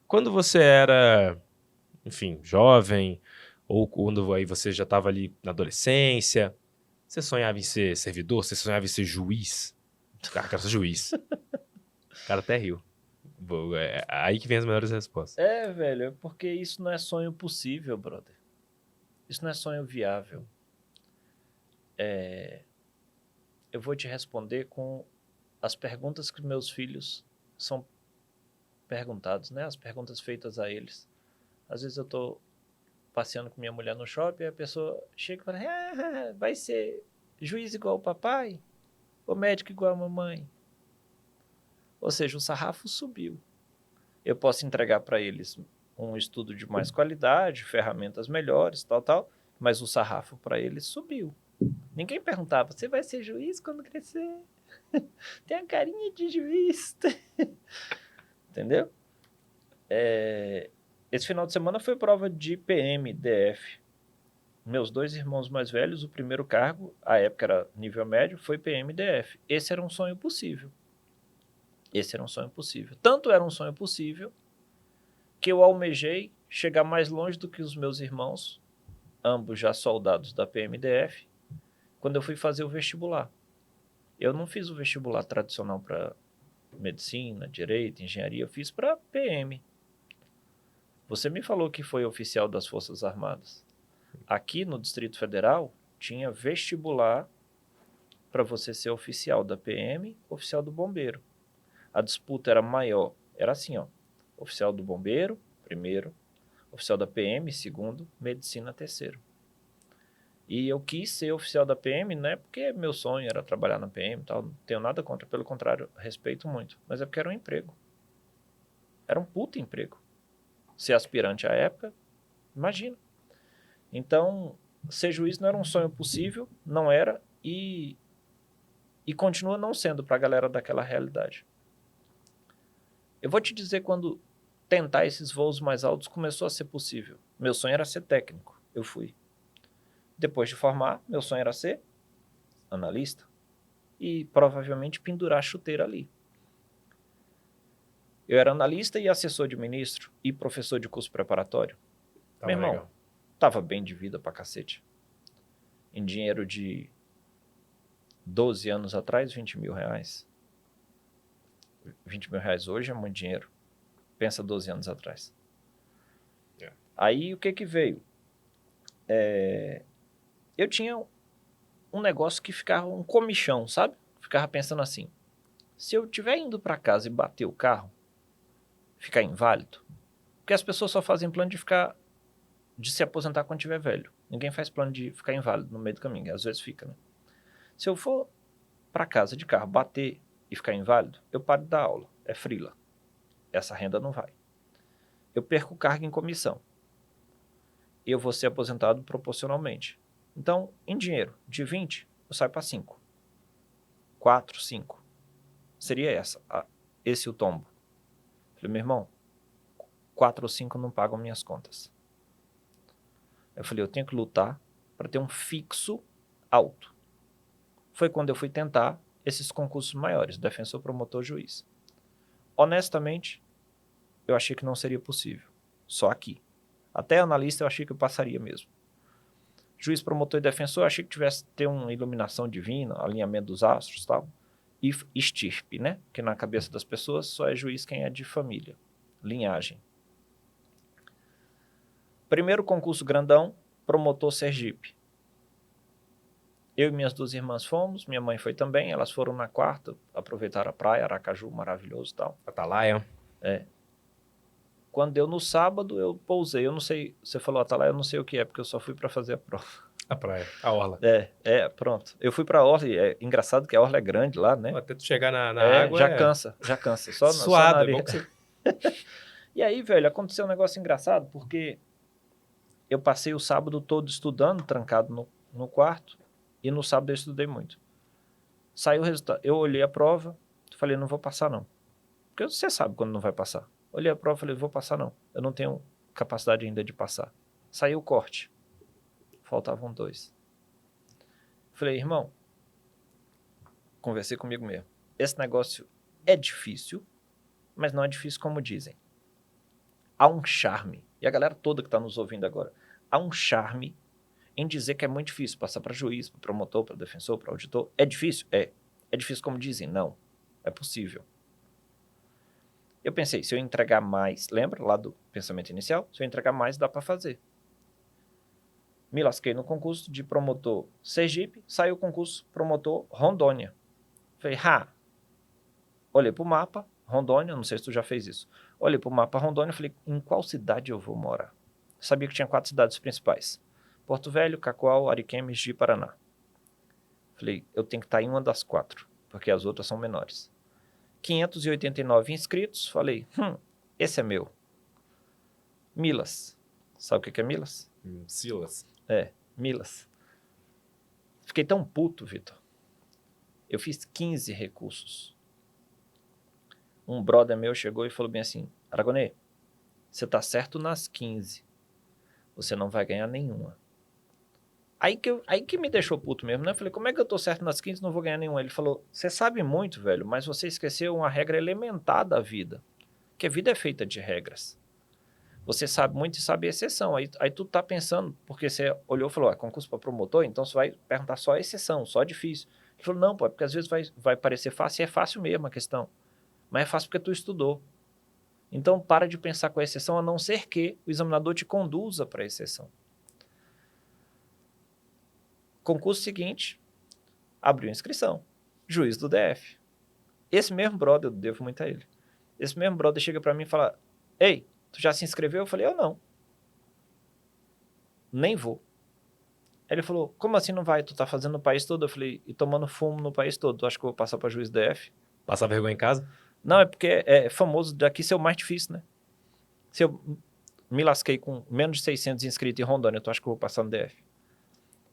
Quando você era, enfim, jovem, ou quando aí você já estava ali na adolescência, você sonhava em ser servidor? Você sonhava em ser juiz? Cara, quero ser juiz. O cara até riu. É aí que vem as melhores respostas. É, velho, é porque isso não é sonho possível, brother. Isso não é sonho viável. Eu vou te responder com as perguntas que meus filhos são perguntados, né? As perguntas feitas a eles. Às vezes eu tô passeando com minha mulher no shopping e a pessoa chega e fala: vai ser juiz igual o papai? Ou médico igual a mamãe? Ou seja, o sarrafo subiu. Eu posso entregar para eles um estudo de mais qualidade, ferramentas melhores, tal, mas o sarrafo para eles subiu. Ninguém perguntava: você vai ser juiz quando crescer? Tem a carinha de juiz. Entendeu? Esse final de semana foi prova de PM, DF. Meus dois irmãos mais velhos, o primeiro cargo, a época era nível médio, foi PM, DF. Esse era um sonho possível. Esse era um sonho possível. Tanto era um sonho possível que eu almejei chegar mais longe do que os meus irmãos, ambos já soldados da PMDF, quando eu fui fazer o vestibular. Eu não fiz o vestibular tradicional para medicina, direito, engenharia, eu fiz para PM. Você me falou que foi oficial das Forças Armadas. Aqui no Distrito Federal tinha vestibular para você ser oficial da PM, oficial do bombeiro. A disputa era maior. Era assim, ó. Oficial do bombeiro, primeiro. Oficial da PM, segundo. Medicina, terceiro. E eu quis ser oficial da PM, não é porque meu sonho era trabalhar na PM e tal. Não tenho nada contra, pelo contrário, respeito muito. Mas é porque era um emprego. Era um puta emprego. Ser aspirante à época, imagina. Então, ser juiz não era um sonho possível, não era, e continua não sendo para a galera daquela realidade. Eu vou te dizer quando tentar esses voos mais altos começou a ser possível. Meu sonho era ser técnico, eu fui. Depois de formar, meu sonho era ser analista e provavelmente pendurar a chuteira ali. Eu era analista e assessor de ministro e professor de curso preparatório. Tava Meu irmão, legal. tava bem de vida pra cacete. Em dinheiro de 12 anos atrás, 20 mil reais. 20 mil reais hoje é muito dinheiro. Pensa 12 anos atrás. É. Aí o que que veio? Eu tinha um negócio que ficava um comichão, sabe? Ficava pensando assim: se eu estiver indo para casa e bater o carro, ficar inválido, porque as pessoas só fazem plano de se aposentar quando tiver velho. Ninguém faz plano de ficar inválido no meio do caminho, às vezes fica, né? Se eu for para casa de carro, bater e ficar inválido, eu paro de dar aula, é frila. Essa renda não vai. Eu perco carga em comissão. Eu vou ser aposentado proporcionalmente. Então, em dinheiro, de 20, eu saio para 5. 4, 5. Seria esse o tombo. Falei: meu irmão, 4 ou 5 não pagam minhas contas. Eu falei: eu tenho que lutar para ter um fixo alto. Foi quando eu fui tentar esses concursos maiores, defensor, promotor, juiz. Honestamente, eu achei que não seria possível. Só aqui. Até analista eu achei que eu passaria mesmo. Juiz, promotor e defensor, eu achei que tivesse ter uma iluminação divina, alinhamento dos astros e tal. E estirpe, né? Que na cabeça das pessoas só é juiz quem é de família. Linhagem. Primeiro concurso grandão, promotor Sergipe. Eu e minhas duas irmãs fomos, minha mãe foi também, elas foram na quarta, aproveitaram a praia, Aracaju, maravilhoso e tal. Atalaia. Quando deu no sábado, eu pousei. Eu não sei, você falou Atalaia, eu não sei o que é, porque eu só fui para fazer a prova. A praia. A orla. Pronto. Eu fui pra Orla, é engraçado que a Orla é grande lá, né? Até tu chegar na água Já cansa, já cansa. Só na suado. É bom areia. que você... E aí, velho, aconteceu um negócio engraçado, porque eu passei o sábado todo estudando, trancado no quarto, e no sábado eu estudei muito. Saiu o resultado. Eu olhei a prova, falei: não vou passar não. Porque você sabe quando não vai passar. Olhei a prova e falei: vou passar não. Eu não tenho capacidade ainda de passar. Saiu o corte. Faltavam 2. Falei: irmão, conversei comigo mesmo. Esse negócio é difícil, mas não é difícil como dizem. há um charme, e a galera toda que está nos ouvindo agora, há um charme em dizer que é muito difícil passar para juiz, para promotor, para defensor, para auditor. É difícil? É. É difícil como dizem? Não. É possível. Eu pensei, se eu entregar mais, lembra lá do pensamento inicial? Se eu entregar mais, dá para fazer. Me lasquei no concurso de promotor Sergipe, saiu o concurso promotor Rondônia. Falei, olhei pro mapa, Rondônia, não sei se tu já fez isso. Olhei pro mapa Rondônia e falei, em qual cidade eu vou morar? Sabia que tinha 4 cidades principais. Porto Velho, Cacoal, Ariquemes, Ji, Paraná. Falei, eu tenho que estar em uma das 4, porque as outras são menores. 589 inscritos, falei, esse é meu. Milas. Sabe o que é Milas? Silas. Milas. Fiquei tão puto, Vitor. Eu fiz 15 recursos. Um brother meu chegou e falou bem assim, Aragonê, você tá certo nas 15. Você não vai ganhar nenhuma. Aí que me deixou puto mesmo, né? Eu falei, como é que eu tô certo nas 15 e não vou ganhar nenhuma? Ele falou, você sabe muito, velho, mas você esqueceu uma regra elementar da vida. Que a vida é feita de regras. Você sabe muito e sabe a exceção. Aí tu tá pensando, porque você olhou e falou, concurso para promotor, então você vai perguntar só a exceção, só difícil. Ele falou, não, pô, porque às vezes vai parecer fácil e é fácil mesmo a questão. Mas é fácil porque tu estudou. Então para de pensar com a exceção, a não ser que o examinador te conduza para a exceção. Concurso seguinte, abriu inscrição. Juiz do DF. Esse mesmo brother, eu devo muito a ele. Esse mesmo brother chega para mim e fala, ei, tu já se inscreveu? Eu falei, eu não. Nem vou. Aí ele falou, como assim não vai? Tu tá fazendo no país todo? Eu falei, e tomando fumo no país todo. Tu acha que eu vou passar pra juiz DF? Passar vergonha em casa? Não, é porque é famoso daqui ser o mais difícil, né? Se eu me lasquei com menos de 600 inscritos em Rondônia, tu acha que eu vou passar no DF?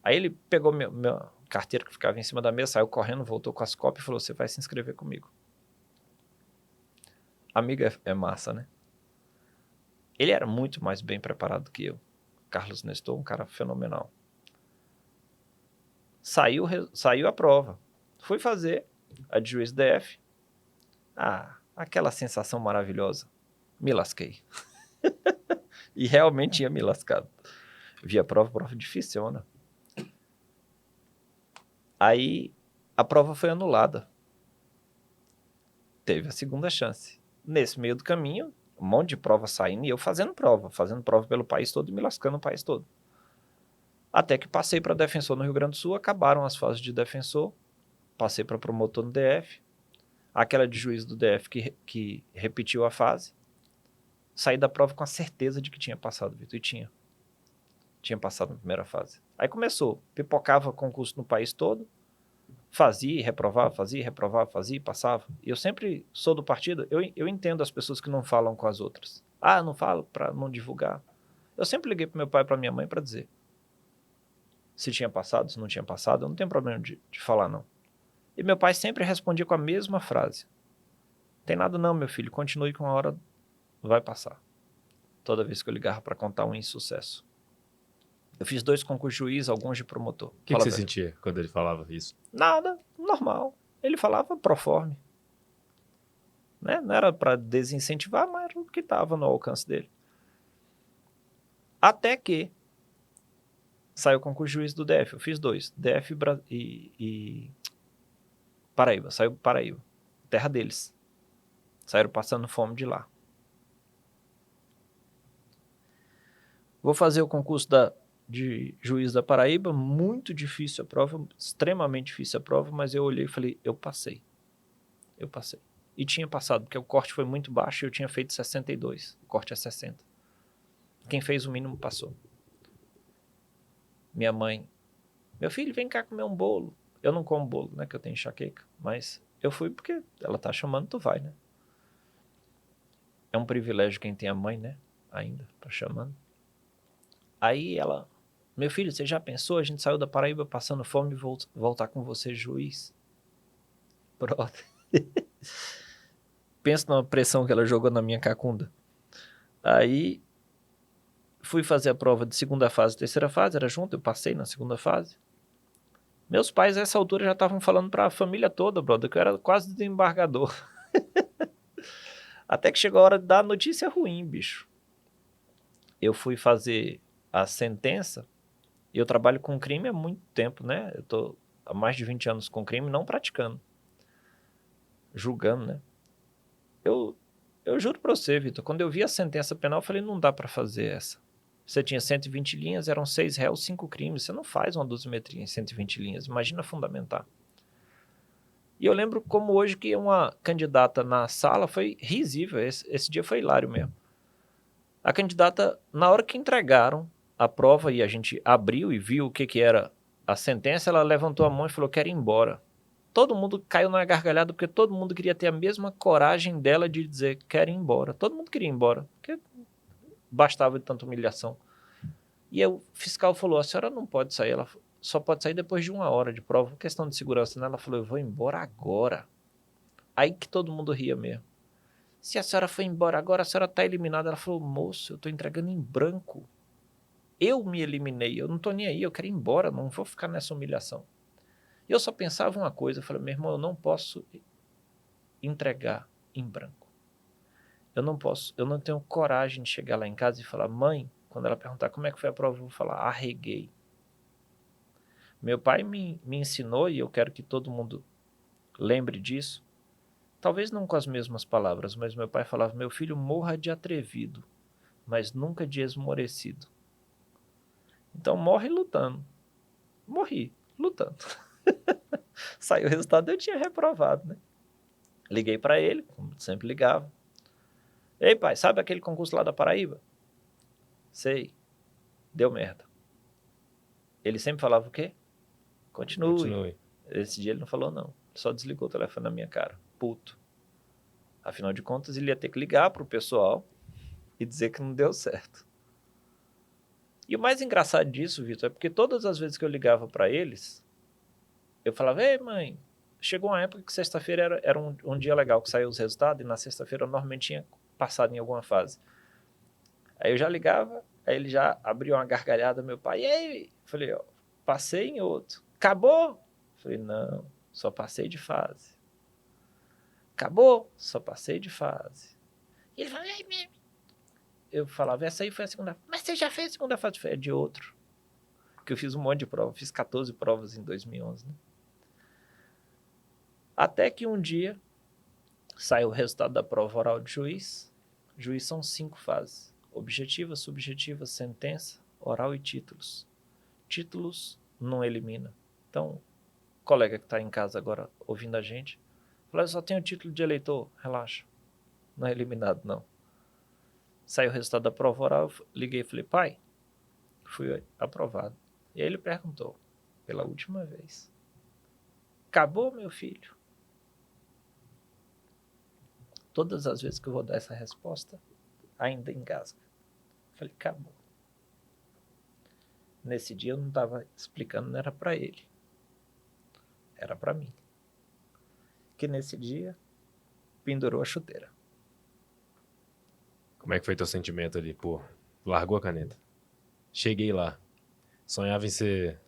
Aí ele pegou minha carteira que ficava em cima da mesa, saiu correndo, voltou com as cópias e falou, você vai se inscrever comigo. Amigo é massa, né? Ele era muito mais bem preparado que eu. Carlos Nestor, um cara fenomenal. Saiu a prova. Fui fazer a de juiz DF. Aquela sensação maravilhosa. Me lasquei. E realmente tinha me lascado. Vi a prova dificilona. Aí a prova foi anulada. Teve a segunda chance. Nesse meio do caminho, um monte de prova saindo e eu fazendo prova pelo país todo e me lascando no país todo. Até que passei para defensor no Rio Grande do Sul, acabaram as fases de defensor, passei para promotor no DF, aquela de juiz do DF que repetiu a fase, saí da prova com a certeza de que tinha passado, Vitor, e tinha passado na primeira fase. Aí começou, pipocava concurso no país todo, fazia e reprovava, fazia e passava. E eu sempre sou do partido, eu entendo as pessoas que não falam com as outras. Não falo para não divulgar. Eu sempre liguei para meu pai e para minha mãe para dizer se tinha passado, se não tinha passado, eu não tenho problema de falar não. E meu pai sempre respondia com a mesma frase. Tem nada não, meu filho, continue com a hora, vai passar. Toda vez que eu ligava para contar um insucesso. Eu fiz 2 concursos de juiz, alguns de promotor. O que você sentia quando ele falava isso? Nada, normal. Ele falava proforme. Né? Não era para desincentivar, mas era o que estava no alcance dele. Até que saiu o concurso de juiz do DF. Eu fiz 2. DF e Paraíba. Saiu Paraíba. Terra deles. Saíram passando fome de lá. Vou fazer o concurso de juiz da Paraíba. Muito difícil a prova. Extremamente difícil a prova. Mas eu olhei e falei, eu passei. Eu passei. E tinha passado, porque o corte foi muito baixo e eu tinha feito 62. O corte é 60. Quem fez o mínimo passou. Minha mãe, meu filho, vem cá comer um bolo. Eu não como bolo, né, que eu tenho enxaqueca. Mas eu fui porque ela tá chamando, tu vai, né? É um privilégio quem tem a mãe, né? Ainda, tá chamando. Aí ela, meu filho, você já pensou? A gente saiu da Paraíba passando fome e voltar com você, juiz? Brother. Pensa numa pressão que ela jogou na minha cacunda. Aí fui fazer a prova de segunda fase e terceira fase, era junto, eu passei na segunda fase. Meus pais, nessa altura, já estavam falando para a família toda, brother, que eu era quase desembargador. Até que chegou a hora de dar notícia ruim, bicho. eu fui fazer a sentença, e eu trabalho com crime há muito tempo, né? Eu tô há mais de 20 anos com crime, não praticando, julgando, né? Eu juro pra você, Vitor, quando eu vi a sentença penal, eu falei, não dá pra fazer essa. Você tinha 120 linhas, eram 6 réus, 5 crimes. Você não faz uma dosimetria em 120 linhas. Imagina fundamentar. E eu lembro como hoje que uma candidata na sala foi risível. Esse dia foi hilário mesmo. A candidata, na hora que entregaram a prova e a gente abriu e viu o que era a sentença, ela levantou a mão e falou, quero ir embora. Todo mundo caiu na gargalhada porque todo mundo queria ter a mesma coragem dela de dizer, quero ir embora. Todo mundo queria ir embora, porque bastava de tanta humilhação. E o fiscal falou, a senhora não pode sair, ela só pode sair depois de 1 hora de prova, questão de segurança, né? Ela falou, eu vou embora agora. Aí que todo mundo ria mesmo. Se a senhora foi embora agora, a senhora está eliminada. Ela falou, moço, eu estou entregando em branco. Eu me eliminei, eu não estou nem aí, eu quero ir embora, não vou ficar nessa humilhação. E eu só pensava uma coisa, eu falei, meu irmão, eu não posso entregar em branco. Eu não posso, eu não tenho coragem de chegar lá em casa e falar, mãe, quando ela perguntar como é que foi a prova, eu vou falar, arreguei. Meu pai me ensinou, e eu quero que todo mundo lembre disso, talvez não com as mesmas palavras, mas meu pai falava, meu filho, morra de atrevido, mas nunca de esmorecido. Então morre lutando. Morri, lutando. Saiu o resultado, eu tinha reprovado, né? Liguei para ele, como sempre ligava. Ei, pai, sabe aquele concurso lá da Paraíba? Sei. Deu merda. Ele sempre falava o quê? Continue. Esse dia ele não falou não. Só desligou o telefone na minha cara. Puto. Afinal de contas, ele ia ter que ligar pro pessoal e dizer que não deu certo. E o mais engraçado disso, Vitor, é porque todas as vezes que eu ligava para eles, eu falava, ei, mãe, chegou uma época que sexta-feira era um dia legal que saiu os resultados, e na sexta-feira eu normalmente tinha passado em alguma fase. Aí eu já ligava, aí ele já abriu uma gargalhada, meu pai, e aí? Falei, ó, passei em outro. Acabou? Falei, não, só passei de fase. Acabou? Só passei de fase. E ele falou, eu falava, essa aí foi a segunda. Mas você já fez a segunda fase? Foi de outro. Porque eu fiz um monte de prova, fiz 14 provas em 2011, né? Até que um dia saiu o resultado da prova oral de juiz. Juiz são 5 fases: objetiva, subjetiva, sentença, oral e títulos. Títulos não elimina. Então, o colega que está em casa agora ouvindo a gente, falou, eu só tenho título de eleitor, relaxa. Não é eliminado, não. Saiu o resultado da prova oral, eu liguei e falei, pai, fui aprovado. E aí ele perguntou, pela última vez, acabou, meu filho? Todas as vezes que eu vou dar essa resposta, ainda engasga. Falei, acabou. Nesse dia eu não estava explicando, não era para ele. Era para mim. Que nesse dia, pendurou a chuteira. Como é que foi teu sentimento ali? Pô, largou a caneta. Cheguei lá. Sonhava em ser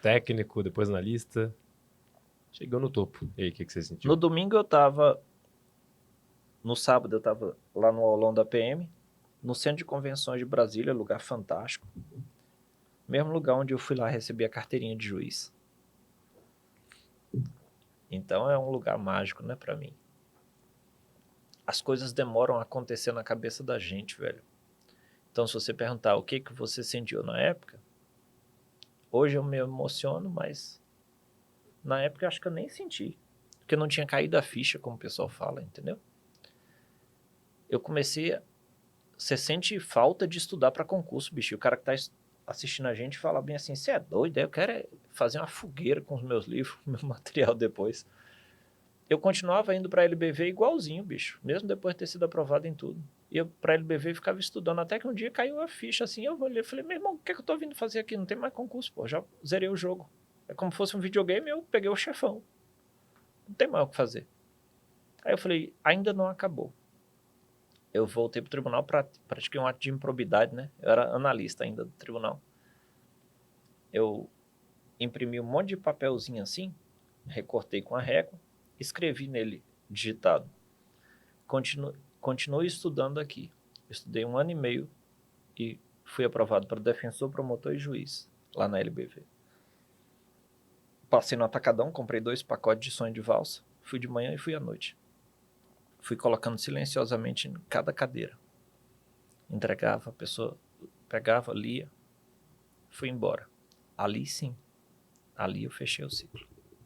técnico, depois analista. Chegou no topo. E aí, o que você sentiu? No domingo eu estava... No sábado eu estava lá no aulão da PM, no Centro de Convenções de Brasília, lugar fantástico. Mesmo lugar onde eu fui lá receber a carteirinha de juiz. Então é um lugar mágico, né, pra mim. As coisas demoram a acontecer na cabeça da gente, velho. Então se você perguntar o que você sentiu na época, hoje eu me emociono, mas na época eu acho que eu nem senti. Porque não tinha caído a ficha, como o pessoal fala, entendeu? Eu comecei... Você sente falta de estudar para concurso, bicho. O cara que tá assistindo a gente fala bem assim, você é doido? Eu quero fazer uma fogueira com os meus livros, meu material depois. Eu continuava indo para a LBV igualzinho, bicho. Mesmo depois de ter sido aprovado em tudo. Ia para a LBV e ficava estudando. Até que um dia caiu a ficha assim. Eu olhei e falei, meu irmão, o que é que eu tô vindo fazer aqui? Não tem mais concurso, pô. Já zerei o jogo. É como se fosse um videogame, eu peguei o chefão. Não tem mais o que fazer. Aí eu falei, ainda não acabou. Eu voltei pro tribunal, pratiquei um ato de improbidade, né? Eu era analista ainda do tribunal. Eu imprimi um monte de papelzinho assim, recortei com a régua, escrevi nele, digitado. Continue estudando aqui. Eu estudei 1 ano e meio e Fui aprovado para defensor, promotor e juiz, lá na LBV. Passei no atacadão, comprei 2 pacotes de sonho de valsa. Fui de manhã e fui à noite. Fui colocando silenciosamente em cada cadeira. Entregava, a pessoa pegava, lia. Fui embora. Ali sim. Ali eu fechei o ciclo.